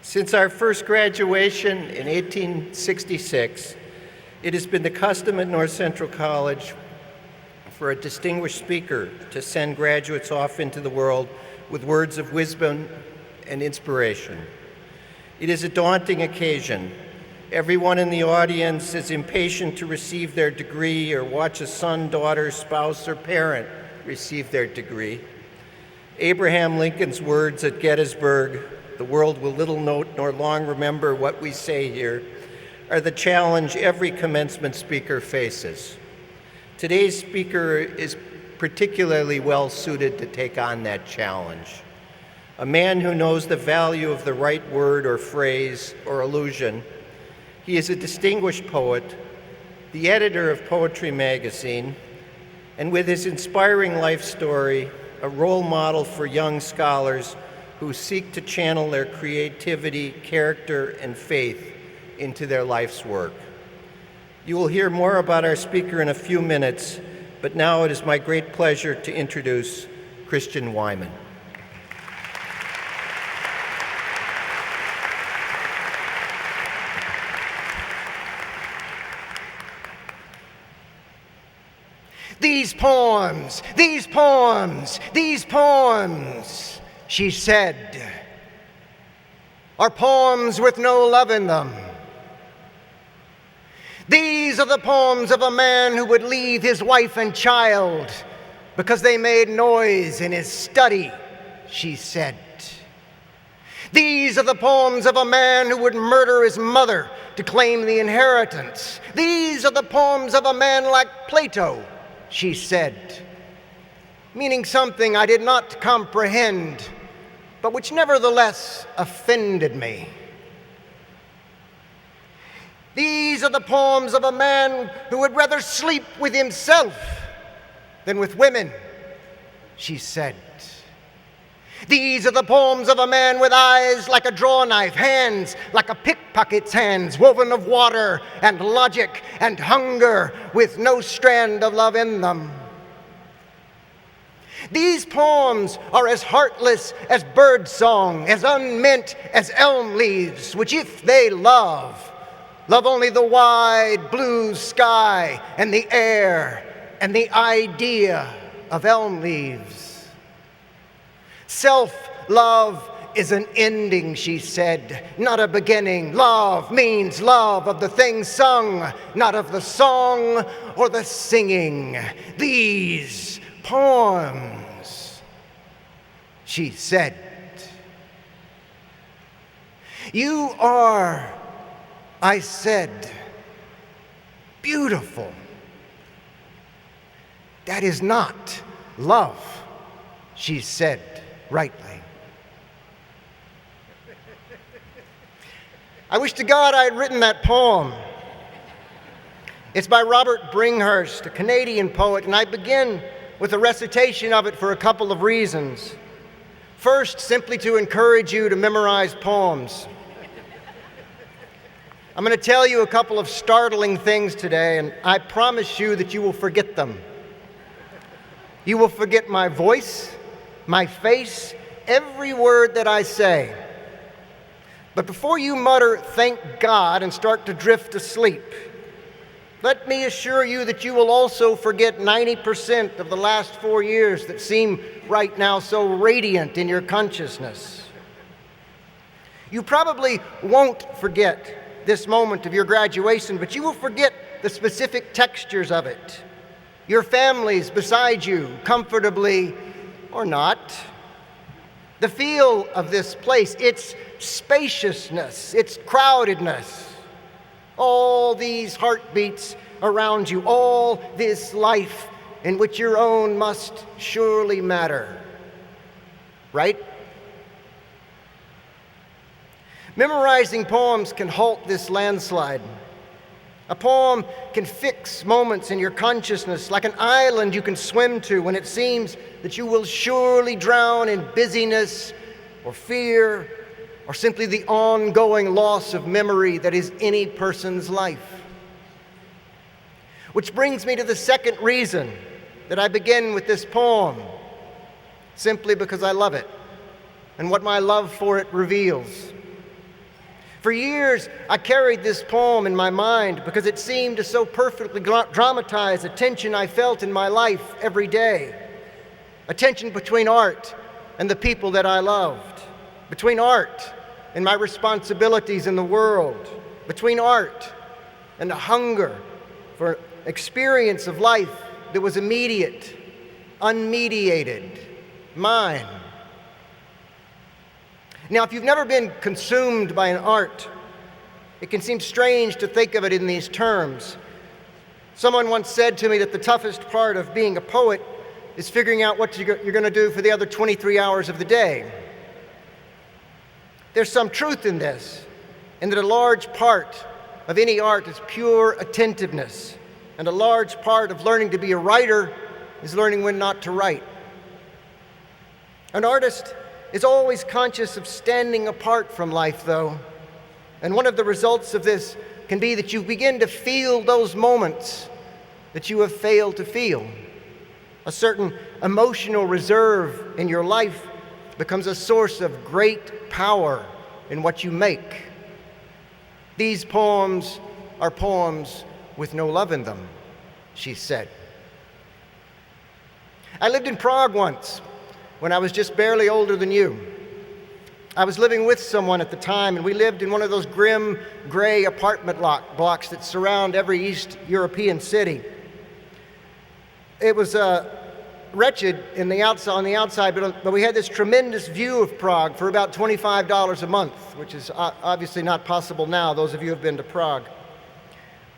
Since our first graduation in 1866, it has been the custom at North Central College for a distinguished speaker to send graduates off into the world with words of wisdom and inspiration. It is a daunting occasion. Everyone in the audience is impatient to receive their degree or watch a son, daughter, spouse, or parent receive their degree. Abraham Lincoln's words at Gettysburg, "The world will little note nor long remember what we say here," are the challenge every commencement speaker faces. Today's speaker is particularly well suited to take on that challenge. A man who knows the value of the right word or phrase or allusion. He is a distinguished poet, the editor of Poetry Magazine, and with his inspiring life story, a role model for young scholars who seek to channel their creativity, character, and faith into their life's work. You will hear more about our speaker in a few minutes, but now it is my great pleasure to introduce Christian Wiman. These poems, these poems, these poems, she said, are poems with no love in them. These are the poems of a man who would leave his wife and child because they made noise in his study, she said. These are the poems of a man who would murder his mother to claim the inheritance. These are the poems of a man like Plato, she said, meaning something I did not comprehend, but which nevertheless offended me. These are the poems of a man who would rather sleep with himself than with women, she said. These are the poems of a man with eyes like a draw knife, hands like a pickpocket's hands, woven of water and logic and hunger, with no strand of love in them. These poems are as heartless as birdsong, as unmeant as elm leaves, which if they love only the wide blue sky and the air and the idea of elm leaves. Self-love is an ending, she said, not a beginning. Love means love of the thing sung, not of the song or the singing. These poems, she said. You are, I said, beautiful. That is not love, she said rightly. I wish to God I had written that poem. It's by Robert Bringhurst, a Canadian poet, and I begin with a recitation of it for a couple of reasons. First, simply to encourage you to memorize poems. I'm going to tell you a couple of startling things today, and I promise you that you will forget them. You will forget my voice, my face, every word that I say. But before you mutter, "Thank God," and start to drift asleep, let me assure you that you will also forget 90% of the last 4 years that seem right now so radiant in your consciousness. You probably won't forget this moment of your graduation, but you will forget the specific textures of it. Your families beside you, comfortably or not. The feel of this place, its spaciousness, its crowdedness, all these heartbeats around you, all this life in which your own must surely matter. Right? Memorizing poems can halt this landslide. A poem can fix moments in your consciousness like an island you can swim to when it seems that you will surely drown in busyness or fear or simply the ongoing loss of memory that is any person's life. Which brings me to the second reason that I begin with this poem, simply because I love it and what my love for it reveals. For years, I carried this poem in my mind because it seemed to so perfectly dramatize the tension I felt in my life every day. A tension between art and the people that I loved, between art and my responsibilities in the world, between art and a hunger for experience of life that was immediate, unmediated, mine. Now, if you've never been consumed by an art, it can seem strange to think of it in these terms. Someone once said to me that the toughest part of being a poet is figuring out what you're going to do for the other 23 hours of the day. There's some truth in this, and that a large part of any art is pure attentiveness, and a large part of learning to be a writer is learning when not to write. An artist is always conscious of standing apart from life, though, and one of the results of this can be that you begin to feel those moments that you have failed to feel. A certain emotional reserve in your life becomes a source of great power in what you make. These poems are poems with no love in them, she said. I lived in Prague once when I was just barely older than you. I was living with someone at the time, and we lived in one of those grim, gray apartment blocks that surround every East European city. It was wretched on the outside, but we had this tremendous view of Prague for about $25 a month, which is obviously not possible now, those of you who have been to Prague.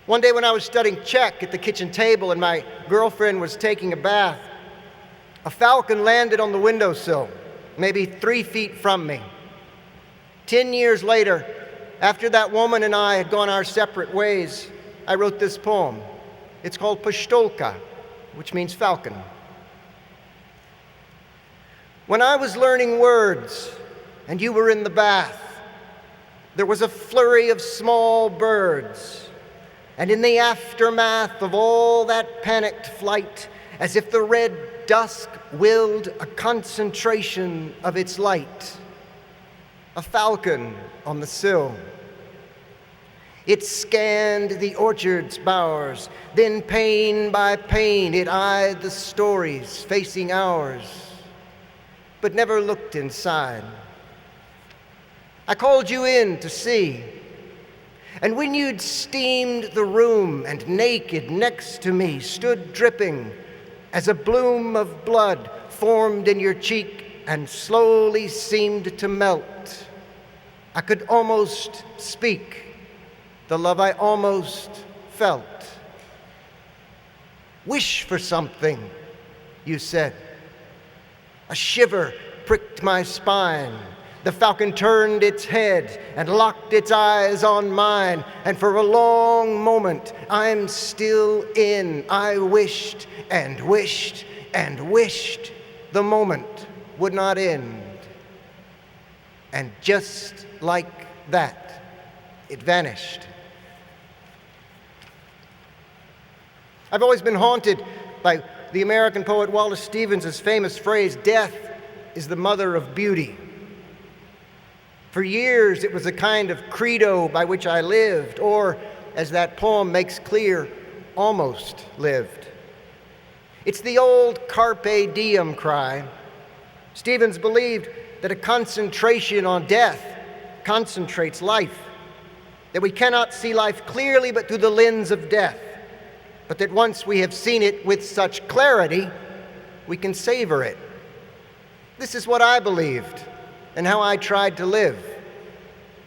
One day when I was studying Czech at the kitchen table and my girlfriend was taking a bath, a falcon landed on the windowsill, maybe 3 feet from me. 10 years later, after that woman and I had gone our separate ways, I wrote this poem. It's called Pštolka, which means falcon. When I was learning words and you were in the bath, there was a flurry of small birds, and in the aftermath of all that panicked flight, as if the red dusk willed a concentration of its light, a falcon on the sill. It scanned the orchard's bowers, then pane by pane it eyed the stories facing ours, but never looked inside. I called you in to see, and when you'd steamed the room and naked next to me stood dripping as a bloom of blood formed in your cheek and slowly seemed to melt, I could almost speak the love I almost felt. Wish for something, you said. A shiver pricked my spine. The falcon turned its head and locked its eyes on mine, and for a long moment I'm still in. I wished and wished and wished the moment would not end. And just like that, it vanished. I've always been haunted by the American poet Wallace Stevens' famous phrase, "Death is the mother of beauty." For years, it was a kind of credo by which I lived, or, as that poem makes clear, almost lived. It's the old carpe diem cry. Stevens believed that a concentration on death concentrates life, that we cannot see life clearly but through the lens of death, but that once we have seen it with such clarity, we can savor it. This is what I believed and how I tried to live,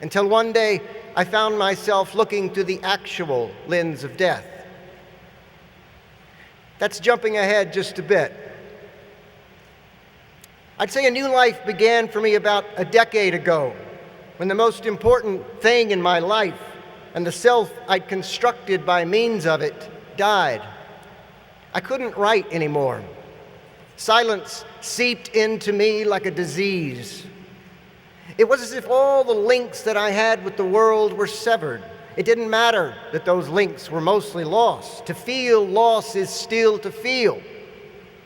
until one day I found myself looking through the actual lens of death. That's jumping ahead just a bit. I'd say a new life began for me about a decade ago, when the most important thing in my life and the self I'd constructed by means of it died. I couldn't write anymore. Silence seeped into me like a disease. It was as if all the links that I had with the world were severed. It didn't matter that those links were mostly lost. To feel loss is still to feel.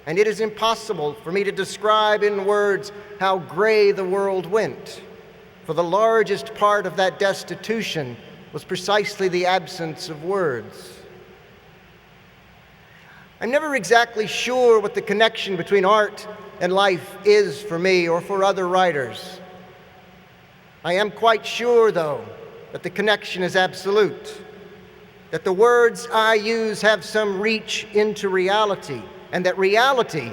And it is impossible for me to describe in words how gray the world went. for the largest part of that destitution was precisely the absence of words. I'm never exactly sure what the connection between art and life is for me or for other writers. I am quite sure, though, that the connection is absolute, that the words I use have some reach into reality, and that reality,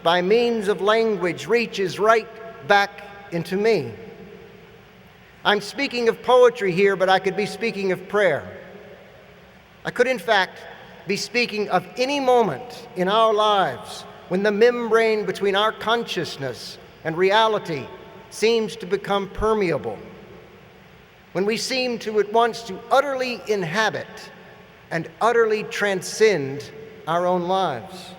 by means of language, reaches right back into me. I'm speaking of poetry here, but I could be speaking of prayer. I could, in fact, be speaking of any moment in our lives when the membrane between our consciousness and reality seems to become permeable, when we seem to at once to utterly inhabit and utterly transcend our own lives.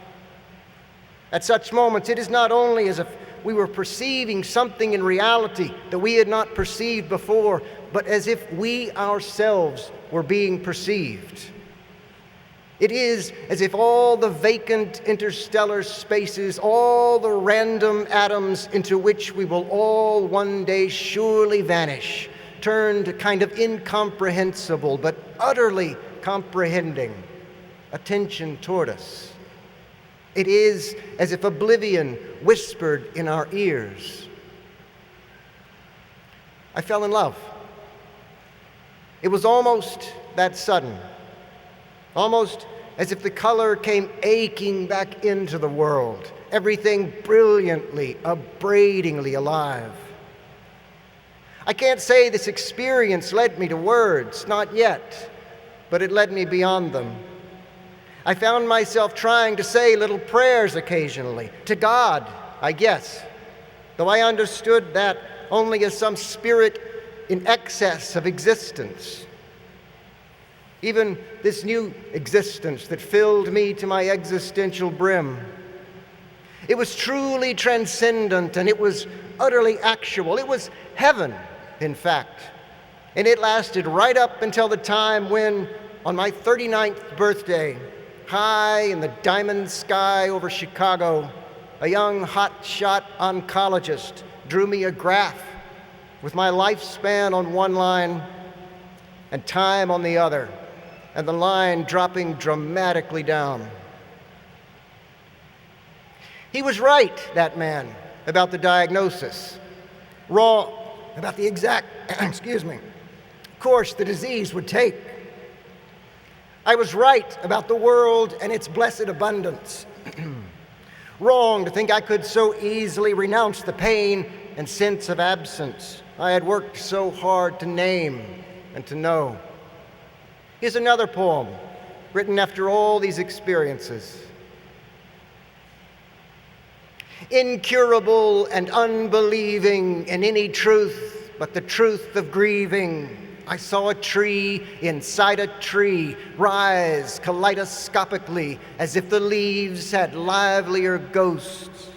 At such moments, it is not only as if we were perceiving something in reality that we had not perceived before, but as if we ourselves were being perceived. It is as if all the vacant interstellar spaces, all the random atoms into which we will all one day surely vanish, turn to kind of incomprehensible but utterly comprehending attention toward us. It is as if oblivion whispered in our ears. I fell in love. It was almost that sudden, almost as if the color came aching back into the world, everything brilliantly, upbraidingly alive. I can't say this experience led me to words, not yet, but it led me beyond them. I found myself trying to say little prayers occasionally, to God, I guess, though I understood that only as some spirit in excess of existence. Even this new existence that filled me to my existential brim. It was truly transcendent, and it was utterly actual. It was heaven, in fact. And it lasted right up until the time when, on my 39th birthday, high in the diamond sky over Chicago, a young hotshot oncologist drew me a graph with my lifespan on one line and time on the other, and the line dropping dramatically down. He was right, that man, about the diagnosis, wrong about the exact, course the disease would take. I was right about the world and its blessed abundance. Wrong to think I could so easily renounce the pain and sense of absence I had worked so hard to name and to know. Here's another poem written after all these experiences. Incurable and unbelieving in any truth but the truth of grieving, I saw a tree inside a tree rise kaleidoscopically as if the leaves had livelier ghosts.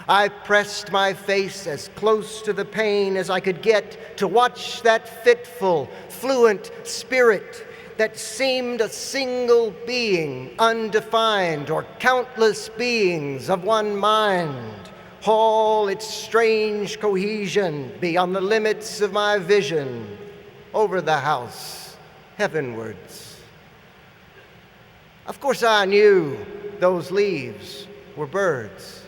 I pressed my face as close to the pain as I could get to watch that fitful, fluent spirit that seemed a single being, undefined, or countless beings of one mind, haul its strange cohesion beyond the limits of my vision, over the house, heavenwards. Of course I knew those leaves were birds.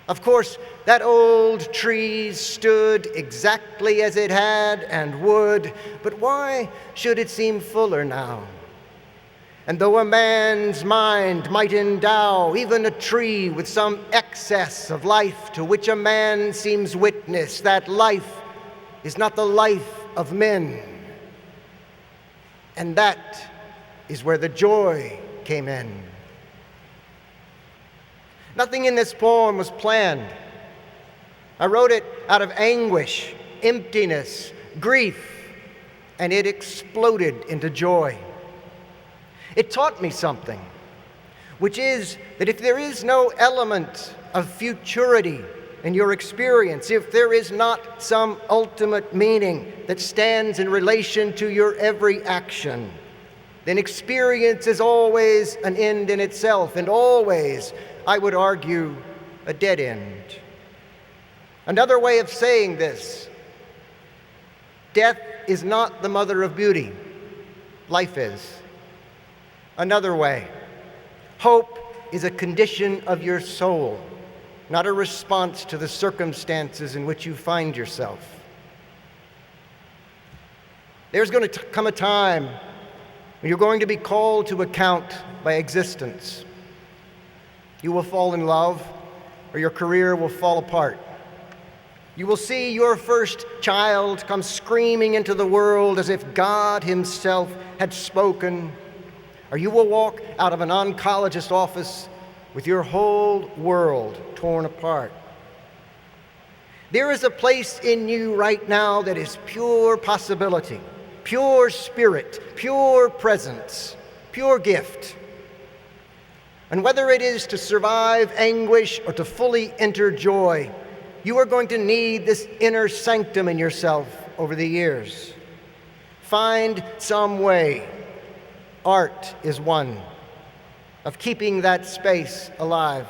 Of course that old tree stood exactly as it had and would, but why should it seem fuller now? And though a man's mind might endow even a tree with some excess of life to which a man seems witness, that life is not the life of men. And that is where the joy came in. Nothing in this poem was planned. I wrote it out of anguish, emptiness, grief, and it exploded into joy. It taught me something, which is that if there is no element of futurity in your experience, if there is not some ultimate meaning that stands in relation to your every action, then experience is always an end in itself, and always, I would argue, a dead end. Another way of saying this Death is not the mother of beauty. Life is. Another way, hope is a condition of your soul, not a response to the circumstances in which you find yourself. There's going to come a time when you're going to be called to account by existence. You will fall in love, or your career will fall apart. You will see your first child come screaming into the world as if God Himself had spoken, or you will walk out of an oncologist's office with your whole world torn apart. There is a place in you right now that is pure possibility, pure spirit, pure presence, pure gift. And whether it is to survive anguish or to fully enter joy, you are going to need this inner sanctum in yourself over the years. Find some way. Art is one of keeping that space alive.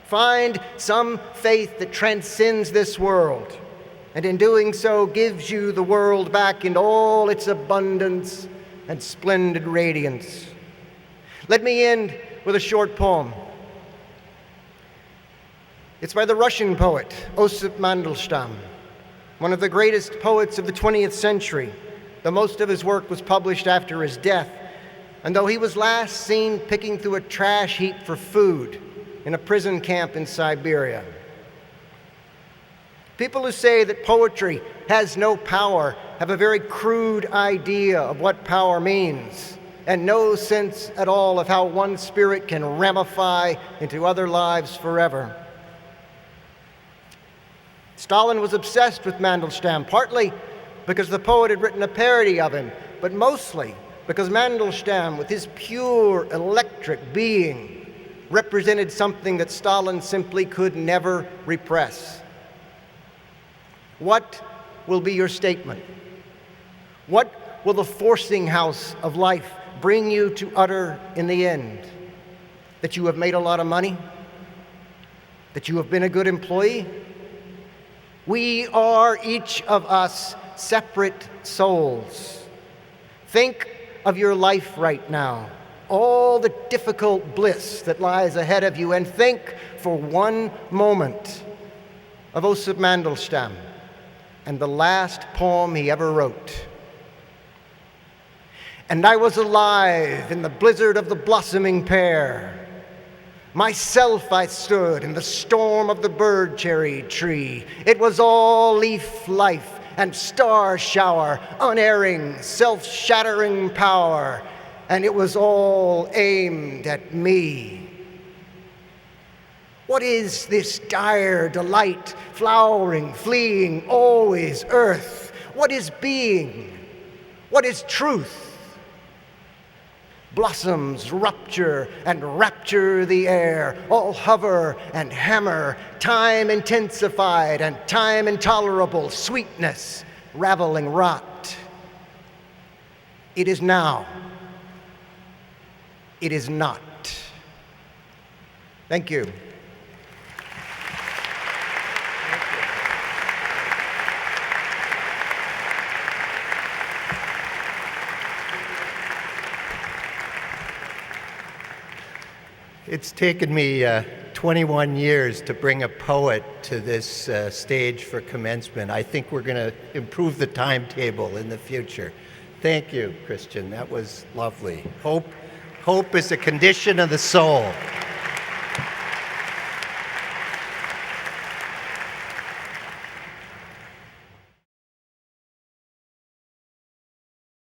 Find some faith that transcends this world, and in doing so gives you the world back in all its abundance and splendid radiance. Let me end with a short poem. It's by the Russian poet Osip Mandelstam, one of the greatest poets of the 20th century. Though most of his work was published after his death, and though he was last seen picking through a trash heap for food in a prison camp in Siberia. People who say that poetry has no power have a very crude idea of what power means, and no sense at all of how one spirit can ramify into other lives forever. Stalin was obsessed with Mandelstam, partly because the poet had written a parody of him, but mostly because Mandelstam, with his pure electric being, represented something that Stalin simply could never repress. What will be your statement? What will the forcing house of life bring you to utter in the end? That you have made a lot of money? That you have been a good employee? We are, each of us, separate souls. Think of your life right now, all the difficult bliss that lies ahead of you, and think for one moment of Osip Mandelstam and the last poem he ever wrote. And I was alive in the blizzard of the blossoming pear. Myself I stood in the storm of the bird cherry tree. It was all leaf life and star shower, unerring, self-shattering power, and it was all aimed at me. What is this dire delight, flowering, fleeing, always earth? What is being? What is truth? Blossoms rupture and rapture the air, all hover and hammer, time intensified and time intolerable, sweetness, raveling rot. It is now. It is not. Thank you. It's taken me 21 years to bring a poet to this stage for commencement. I think we're going to improve the timetable in the future. Thank you, Christian. That was lovely. Hope is a condition of the soul.